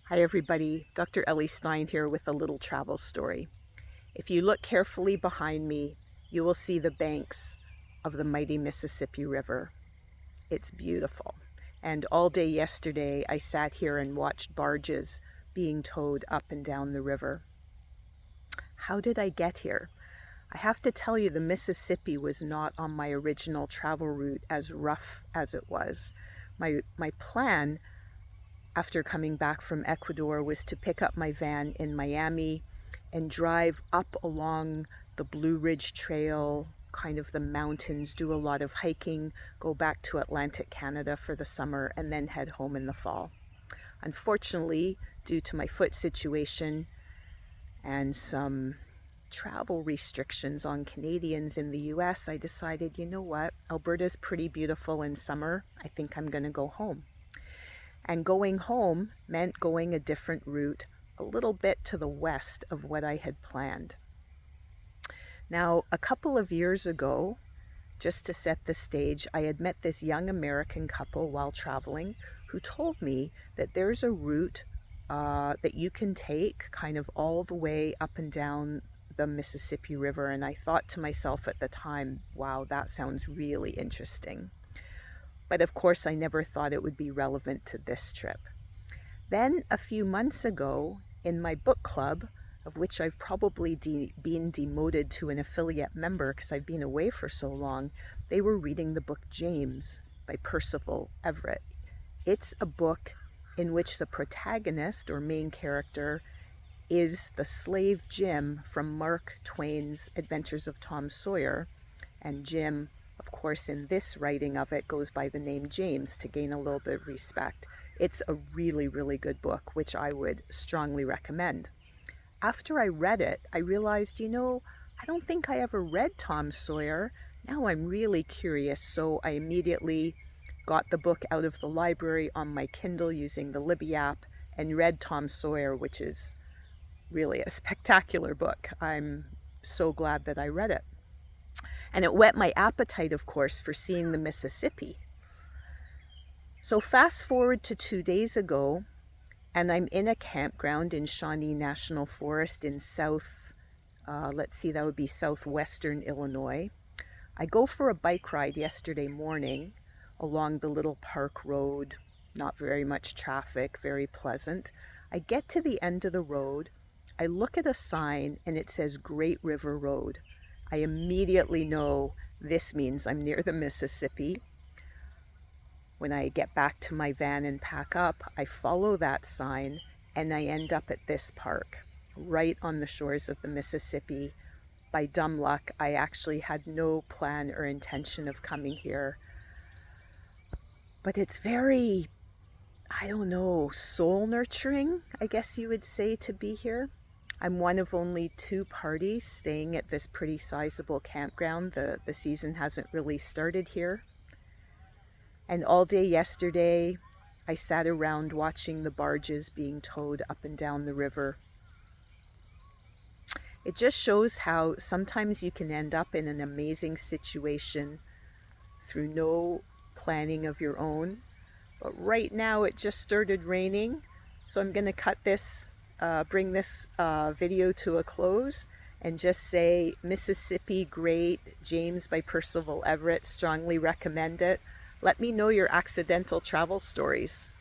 Hi everybody, Dr. Ellie Stein here with a little travel story. If you look carefully behind me, you will see the banks of the mighty Mississippi River. It's beautiful. And all day yesterday, I sat here and watched barges being towed up and down the river. How did I get here? I have to tell you, the Mississippi was not on my original travel route, as rough as it was. My plan after coming back from Ecuador was to pick up my van in Miami and drive up along the Blue Ridge Trail, kind of the mountains, do a lot of hiking, go back to Atlantic Canada for the summer, and then head home in the fall. Unfortunately, due to my foot situation and some travel restrictions on Canadians in the US, I decided, you know what, Alberta's pretty beautiful in summer. I think I'm going to go home. And going home meant going a different route, a little bit to the west of what I had planned. Now, a couple of years ago, just to set the stage, I had met this young American couple while traveling who told me that there's a route that you can take kind of all the way up and down the Mississippi River. And I thought to myself at the time, wow, that sounds really interesting. But of course, I never thought it would be relevant to this trip. Then a few months ago, in my book club, of which I've probably been demoted to an affiliate member because I've been away for so long, they were reading the book James by Percival Everett. It's a book in which the protagonist or main character is the slave Jim from Mark Twain's Adventures of Tom Sawyer, and Jim, of course, in this writing of it, goes by the name James to gain a little bit of respect. It's a really, really good book, which I would strongly recommend. After I read it, I realized, I don't think I ever read Tom Sawyer. Now I'm really curious, so I immediately got the book out of the library on my Kindle using the Libby app and read Tom Sawyer, which is really a spectacular book. I'm so glad that I read it. And it whet my appetite, of course, for seeing the Mississippi. So fast forward to 2 days ago, and I'm in a campground in Shawnee National Forest in that would be southwestern Illinois. I go for a bike ride yesterday morning along the little park road, not very much traffic, very pleasant. I get to the end of the road, I look at a sign and it says Great River Road. I immediately know this means I'm near the Mississippi. When I get back to my van and pack up, I follow that sign and I end up at this park, right on the shores of the Mississippi. By dumb luck, I actually had no plan or intention of coming here. But it's very, soul nurturing, I guess you would say, to be here. I'm one of only 2 parties staying at this pretty sizable campground. The season hasn't really started here. And all day yesterday, I sat around watching the barges being towed up and down the river. It just shows how sometimes you can end up in an amazing situation through no planning of your own. But right now it just started raining, so I'm going to bring this video to a close and just say Mississippi, great. James by Percival Everett, strongly recommend it. Let me know your accidental travel stories.